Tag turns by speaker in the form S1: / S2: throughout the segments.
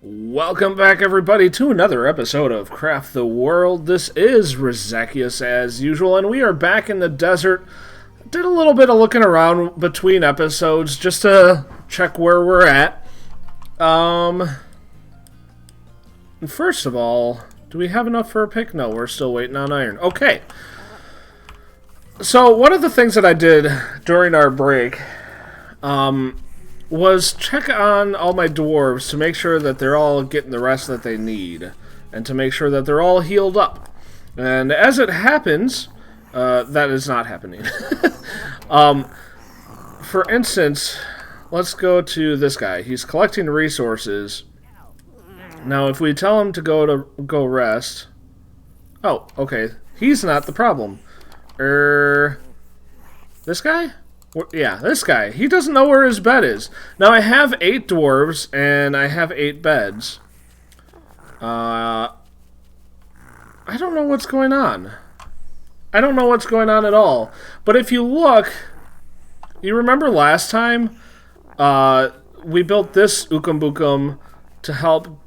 S1: Welcome back, everybody, to another episode of Craft the World. This is Rezekius, as usual, and we are back in the desert. Did a little bit of looking around between episodes just to check where we're at. First of all, do we have enough for a pick? No, we're still waiting on iron. Okay. So, one of the things that I did during our break, was check on all my dwarves to make sure that they're all getting the rest that they need, and to make sure that they're all healed up. And as it happens, that is not happening. For instance, let's go to this guy. He's collecting resources. Now, if we tell him to go rest... Oh, okay. He's not the problem. This guy? Yeah, this guy. He doesn't know where his bed is. Now, I have 8 dwarves, and I have 8 beds. I don't know what's going on. I don't know what's going on at all. But if you look, you remember last time, we built this Ukumbukum to help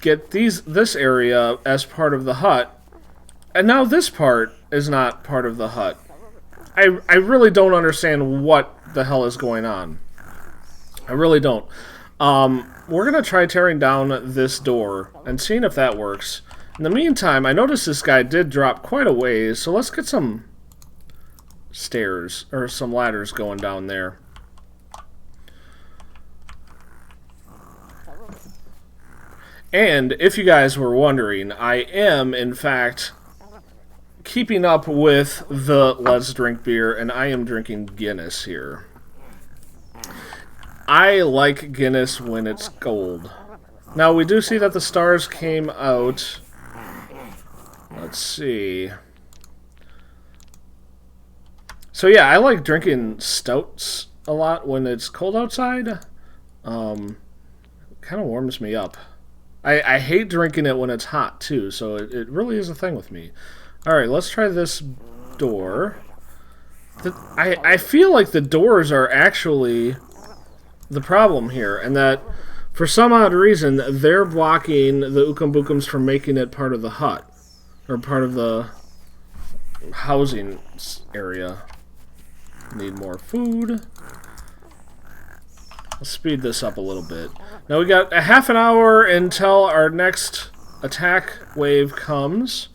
S1: get this area as part of the hut. And now this part is not part of the hut. I really don't understand what the hell is going on. I really don't. We're going to try tearing down this door and seeing if that works. In the meantime, I noticed this guy did drop quite a ways, so let's get some stairs, or some ladders going down there. And if you guys were wondering, I am, in fact, keeping up with the Let's Drink beer, and I am drinking Guinness here. I like Guinness when it's cold. Now, we do see that the stars came out. Let's see. So yeah, I like drinking stouts a lot when it's cold outside. It kind of warms me up. I hate drinking it when it's hot, too, so it really is a thing with me. Alright, let's try this door. I feel like the doors are actually the problem here, and that for some odd reason they're blocking the Ukambukums from making it part of the hut, or part of the housing area. Need more food. Let's speed this up a little bit. Now we got a half an hour until our next attack wave comes.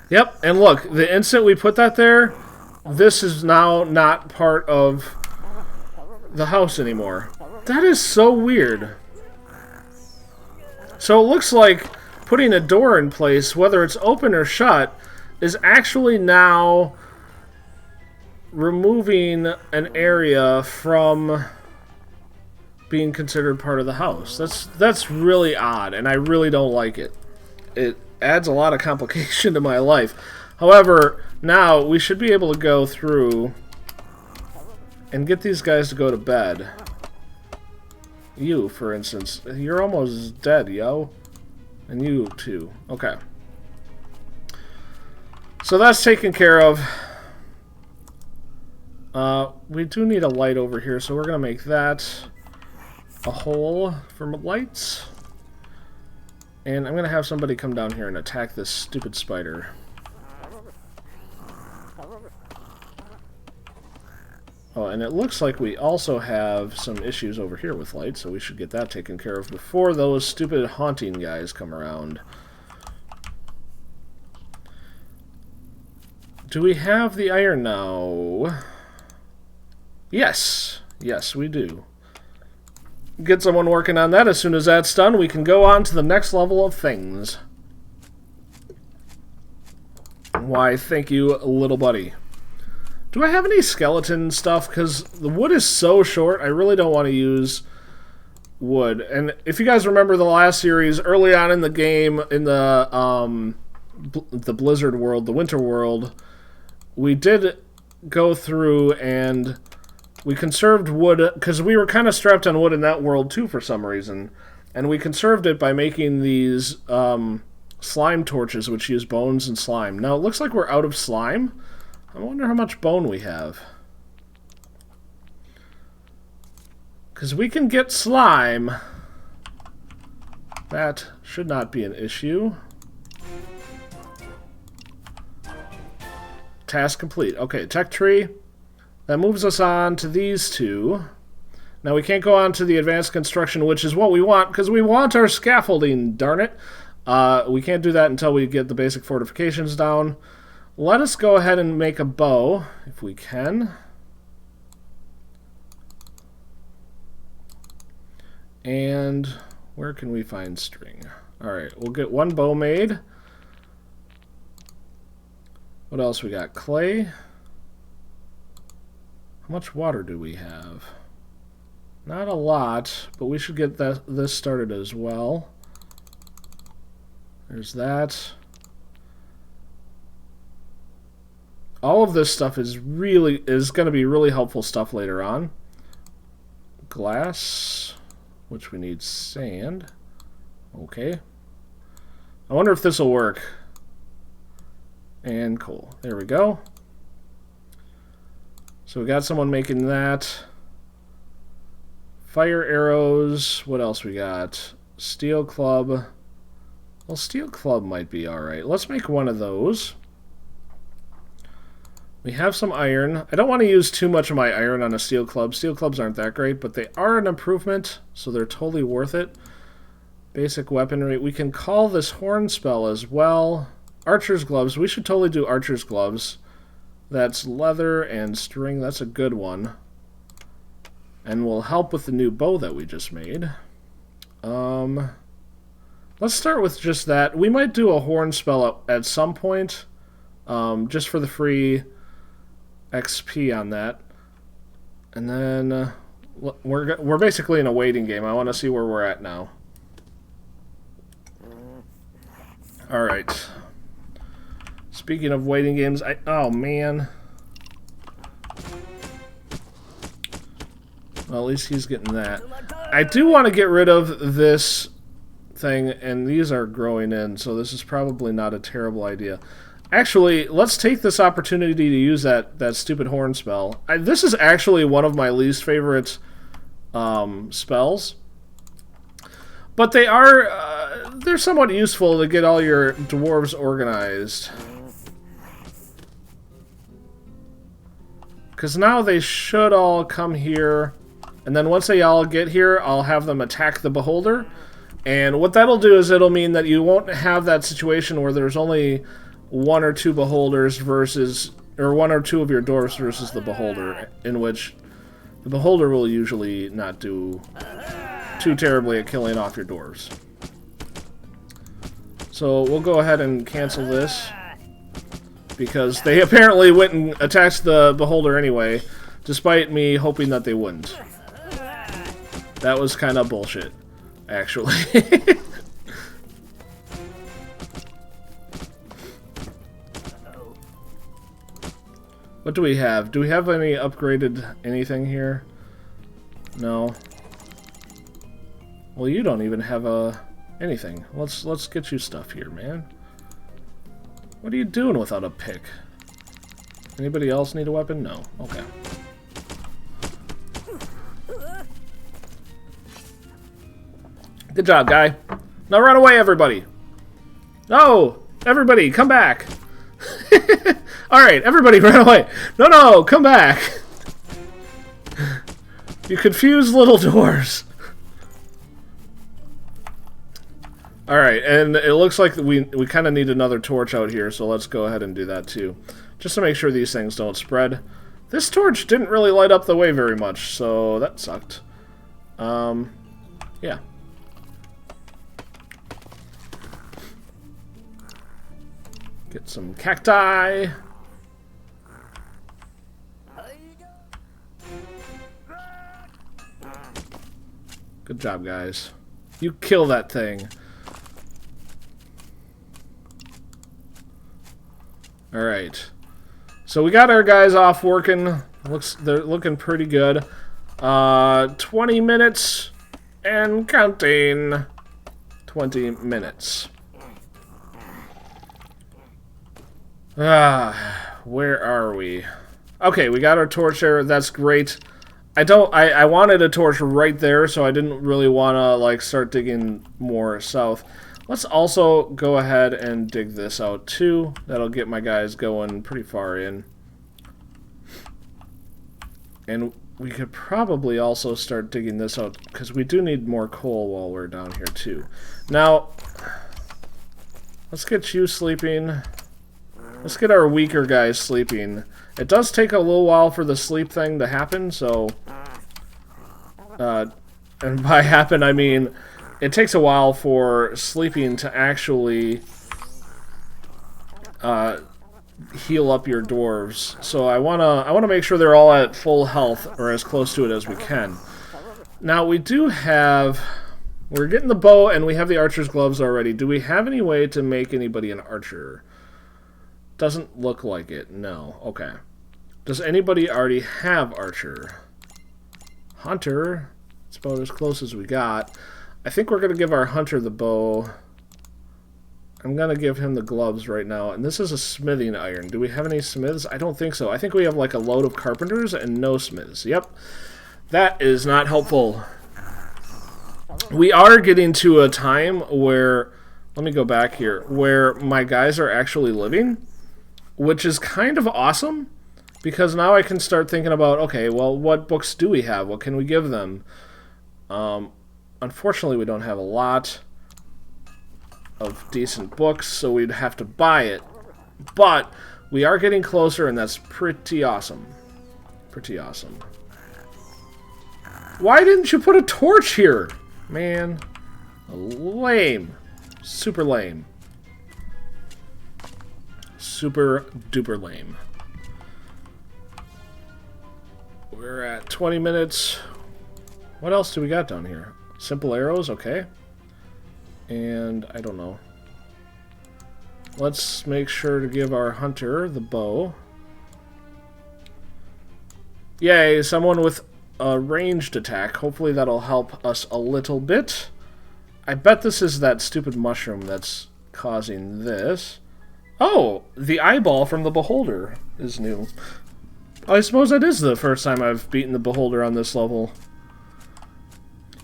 S1: Yep, and look, the instant we put that there, this is now not part of the house anymore. That is so weird. So it looks like putting a door in place, whether it's open or shut, is actually now removing an area from being considered part of the house. That's really odd, and I really don't like it. It adds a lot of complication to my life. However, now we should be able to go through and get these guys to go to bed. You, for instance, you're almost dead, yo. And you, too. Okay. So that's taken care of. We do need a light over here, so we're going to make that a hole for lights. And I'm going to have somebody come down here and attack this stupid spider. Oh, and it looks like we also have some issues over here with light, so we should get that taken care of before those stupid haunting guys come around. Do we have the iron now? Yes. Yes, we do. Get someone working on that. As soon as that's done, we can go on to the next level of things. Why, thank you, little buddy. Do I have any skeleton stuff? Because the wood is so short, I really don't want to use wood. And if you guys remember the last series, early on in the game, in the Blizzard world, the Winter world, we did go through and we conserved wood, because we were kind of strapped on wood in that world too for some reason. And we conserved it by making these slime torches, which use bones and slime. Now, it looks like we're out of slime. I wonder how much bone we have. Because we can get slime. That should not be an issue. Task complete. Okay, tech tree. That moves us on to these two. Now we can't go on to the advanced construction, which is what we want, because we want our scaffolding, darn it. We can't do that until we get the basic fortifications down. Let us go ahead and make a bow, if we can. And where can we find string? Alright, we'll get one bow made. What else we got? Clay. How much water do we have? Not a lot, but we should get this started as well. There's that. All of this stuff is going to be really helpful stuff later on. Glass, which we need sand. Okay. I wonder if this will work. And coal. There we go. So we got someone making that. Fire arrows. What else we got? Steel club. Well, steel club might be alright. Let's make one of those. We have some iron. I don't want to use too much of my iron on a steel club. Steel clubs aren't that great, but they are an improvement, so they're totally worth it. Basic weaponry. We can call this horn spell as well. Archer's gloves. We should totally do archer's gloves. That's leather and string. That's a good one. And will help with the new bow that we just made. Let's start with just that. We might do a horn spell at some point, just for the free XP on that. And then we're basically in a waiting game. I want to see where we're at now. All right. Speaking of waiting games, oh man. Well, at least he's getting that. I do want to get rid of this thing, and these are growing in, so this is probably not a terrible idea. Actually, let's take this opportunity to use that stupid horn spell. This is actually one of my least favorite spells. But they are, they're somewhat useful to get all your dwarves organized. Because now they should all come here. And then once they all get here, I'll have them attack the beholder. And what that'll do is it'll mean that you won't have that situation where there's only one or two beholders versus, or one or two of your dwarves versus the beholder, in which the beholder will usually not do too terribly at killing off your dwarves. So we'll go ahead and cancel this, because they apparently went and attacked the beholder anyway, despite me hoping that they wouldn't. That was kind of bullshit, actually. What do we have? Do we have any upgraded anything here? No. Well, you don't even have anything. Let's get you stuff here, man. What are you doing without a pick? Anybody else need a weapon? No. Okay. Good job, guy. Now run away, everybody. No! Everybody, come back. Alright, everybody run away. No, come back. You confused little doors. Alright, and it looks like we kind of need another torch out here, so let's go ahead and do that too. Just to make sure these things don't spread. This torch didn't really light up the way very much, so that sucked. Yeah. Get some cacti. Good job, guys. You kill that thing. Alright. So we got our guys off working. They're looking pretty good. 20 minutes and counting. 20 minutes. Where are we? Okay, we got our torch there. That's great. I wanted a torch right there, so I didn't really want to, like, start digging more south. Let's also go ahead and dig this out, too. That'll get my guys going pretty far in. And we could probably also start digging this out, because we do need more coal while we're down here, too. Now, let's get you sleeping. Let's get our weaker guys sleeping. It does take a little while for the sleep thing to happen, so... and by happen, I mean it takes a while for sleeping to actually heal up your dwarves. So I wanna make sure they're all at full health, or as close to it as we can. Now we do have... We're getting the bow, and we have the archer's gloves already. Do we have any way to make anybody an archer? Doesn't look like it. No. Okay. Does anybody already have archer? Hunter. It's about as close as we got. I think we're going to give our hunter the bow. I'm going to give him the gloves right now. And this is a smithing iron. Do we have any smiths? I don't think so. I think we have like a load of carpenters and no smiths. Yep. That is not helpful. We are getting to a time where... Let me go back here. Where my guys are actually living. Which is kind of awesome, because now I can start thinking about, okay, well, what books do we have? What can we give them? Unfortunately, we don't have a lot of decent books, so we'd have to buy it. But we are getting closer, and that's pretty awesome. Pretty awesome. Why didn't you put a torch here? Man, lame. Super lame. Super duper lame. We're at 20 minutes. What else do we got down here? Simple arrows, okay. And I don't know. Let's make sure to give our hunter the bow. Yay, someone with a ranged attack. Hopefully that'll help us a little bit. I bet this is that stupid mushroom that's causing this. Oh, the eyeball from the Beholder is new. I suppose that is the first time I've beaten the Beholder on this level.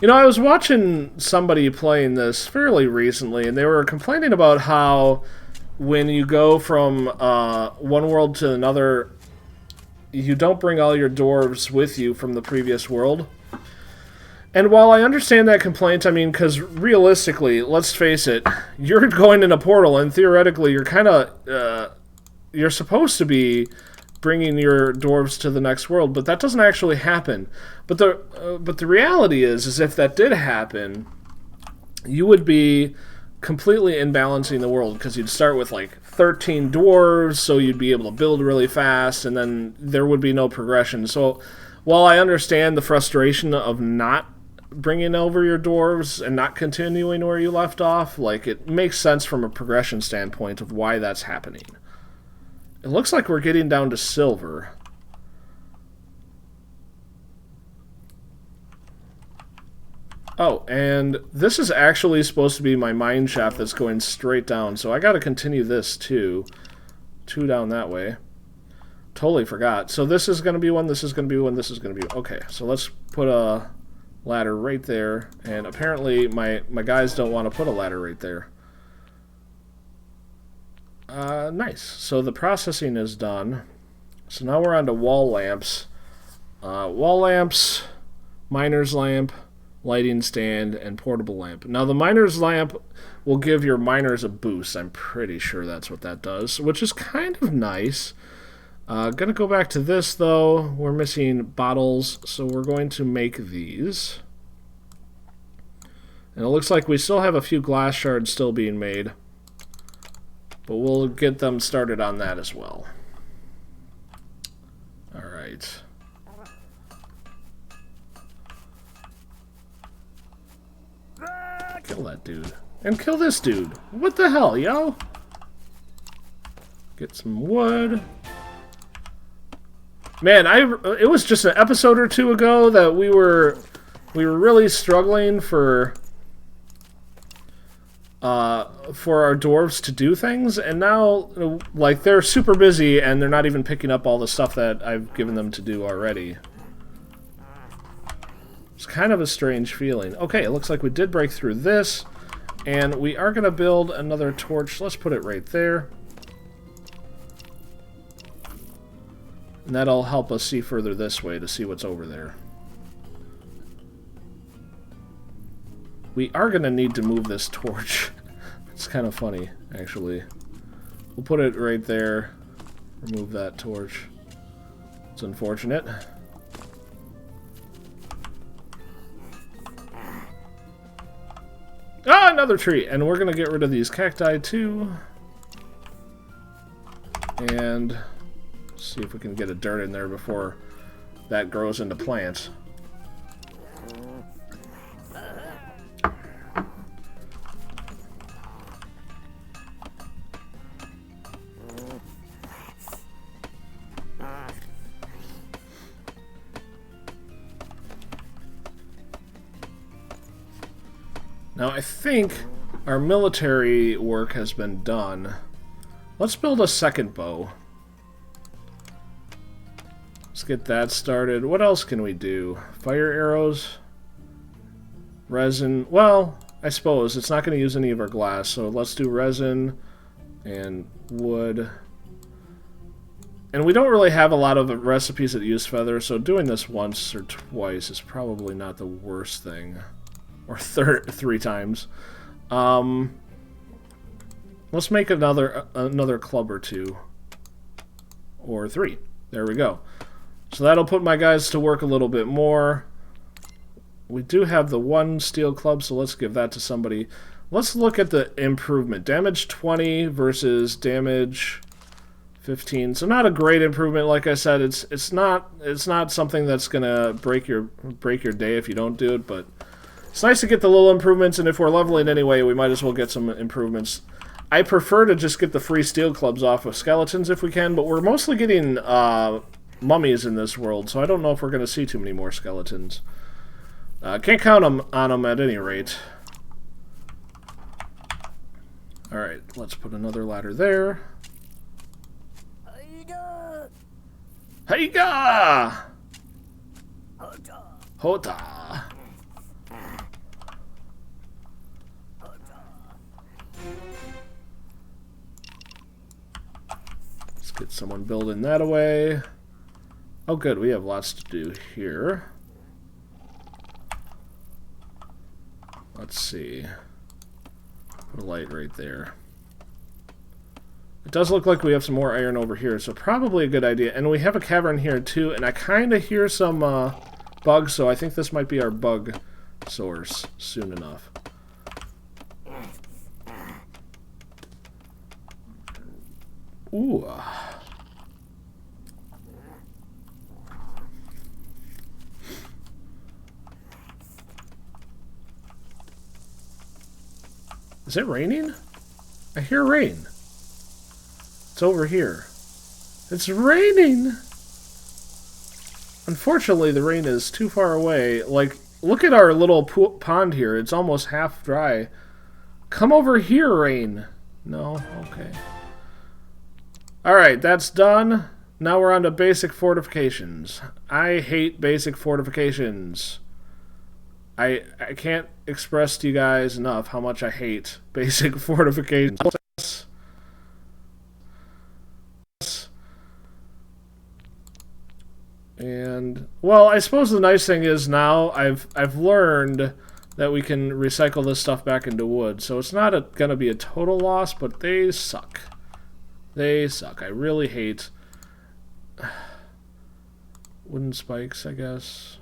S1: You know, I was watching somebody playing this fairly recently, and they were complaining about how when you go from one world to another, you don't bring all your dwarves with you from the previous world. And while I understand that complaint, I mean, because realistically, let's face it, you're going in a portal, and theoretically, you're kind of, you're supposed to be bringing your dwarves to the next world, but that doesn't actually happen. But the reality is if that did happen, you would be completely imbalancing the world, because you'd start with like 13 dwarves, so you'd be able to build really fast, and then there would be no progression. So while I understand the frustration of not bringing over your dwarves and not continuing where you left off, like, it makes sense from a progression standpoint of why that's happening. It looks like we're getting down to silver. Oh, and this is actually supposed to be my mine shaft that's going straight down, so I gotta continue this too. 2 down that way. Totally forgot. So this is gonna be one, this is gonna be one, this is gonna be... Okay, so let's put a ladder right there, and apparently my guys don't want to put a ladder right there. Nice. So the processing is done. So now we're on to wall lamps. Wall lamps, miner's lamp, lighting stand, and portable lamp. Now the miner's lamp will give your miners a boost. I'm pretty sure that's what that does, which is kind of nice. Gonna go back to this though. We're missing bottles, so we're going to make these. And it looks like we still have a few glass shards still being made, but we'll get them started on that as well. Alright. Kill that dude. And kill this dude. What the hell, yo? Get some wood. Man, it was just an episode or two ago that we were really struggling for our dwarves to do things, and now, like, they're super busy and they're not even picking up all the stuff that I've given them to do already. It's kind of a strange feeling. Okay, it looks like we did break through this. And we are going to build another torch. Let's put it right there. And that'll help us see further this way to see what's over there. We are going to need to move this torch. It's kind of funny, actually. We'll put it right there. Remove that torch. It's unfortunate. Ah, another tree! And we're going to get rid of these cacti, too. And see if we can get a dirt in there before that grows into plants. Now, I think our military work has been done. Let's build a second bow. Let's get that started. What else can we do? Fire arrows? Resin? Well, I suppose. It's not going to use any of our glass, so let's do resin and wood. And we don't really have a lot of recipes that use feather, so doing this once or twice is probably not the worst thing. Or 3 times. Let's make another club or 2. Or 3. There we go. So that'll put my guys to work a little bit more. We do have the 1 steel club, so let's give that to somebody. Let's look at the improvement. Damage 20 versus damage 15. So not a great improvement. Like I said, it's not something that's gonna break your day if you don't do it, but it's nice to get the little improvements, and if we're leveling anyway, we might as well get some improvements. I prefer to just get the free steel clubs off of skeletons if we can, but we're mostly getting mummies in this world, so I don't know if we're going to see too many more skeletons. Can't count on them at any rate. Alright, let's put another ladder there. Heiga! Hota! Let's get someone building that away. Oh good, we have lots to do here. Let's see. Put a light right there. It does look like we have some more iron over here, so probably a good idea. And we have a cavern here too, and I kind of hear some bugs, so I think this might be our bug source soon enough. Ooh. Is it raining? I hear rain. It's over here. It's raining! Unfortunately, the rain is too far away. Like, look at our little pond here. It's almost half dry. Come over here, rain. No? Okay. Alright, that's done. Now we're on to basic fortifications. I hate basic fortifications. I can't express to you guys enough how much I hate basic fortifications. And, well, I suppose the nice thing is now I've learned that we can recycle this stuff back into wood. So it's not going to be a total loss, but they suck. They suck. I really hate wooden spikes, I guess.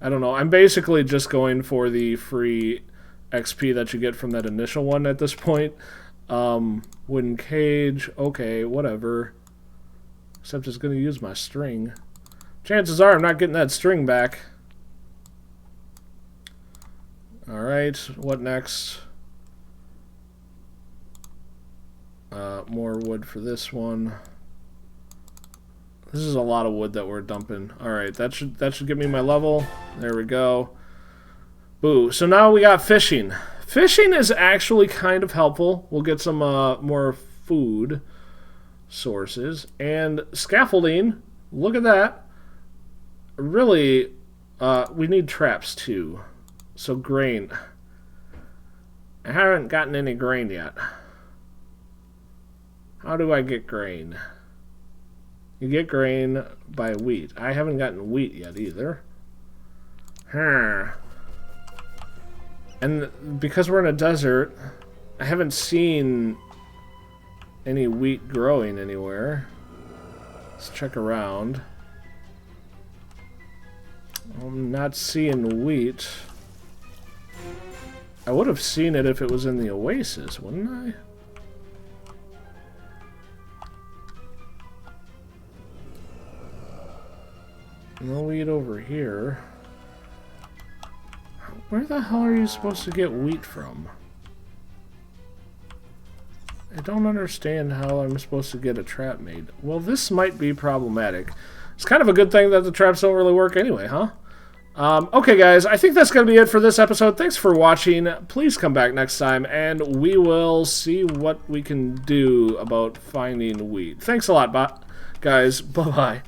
S1: I don't know. I'm basically just going for the free XP that you get from that initial one at this point. Wooden cage. Okay, whatever. Except it's going to use my string. Chances are I'm not getting that string back. Alright, what next? More wood for this one. This is a lot of wood that we're dumping. Alright, that should give me my level. There we go. Boo. So now we got fishing. Fishing is actually kind of helpful. We'll get some more food sources. And scaffolding. Look at that. Really We need traps too. So grain. I haven't gotten any grain yet. How do I get grain? You get grain by wheat. I haven't gotten wheat yet either. And because we're in a desert, I haven't seen any wheat growing anywhere. Let's check around. I'm not seeing wheat. I would have seen it if it was in the oasis, wouldn't I? No wheat over here. Where the hell are you supposed to get wheat from? I don't understand how I'm supposed to get a trap made. Well, this might be problematic. It's kind of a good thing that the traps don't really work anyway, huh? Okay, guys, I think that's going to be it for this episode. Thanks for watching. Please come back next time, and we will see what we can do about finding wheat. Thanks a lot, guys. Bye-bye.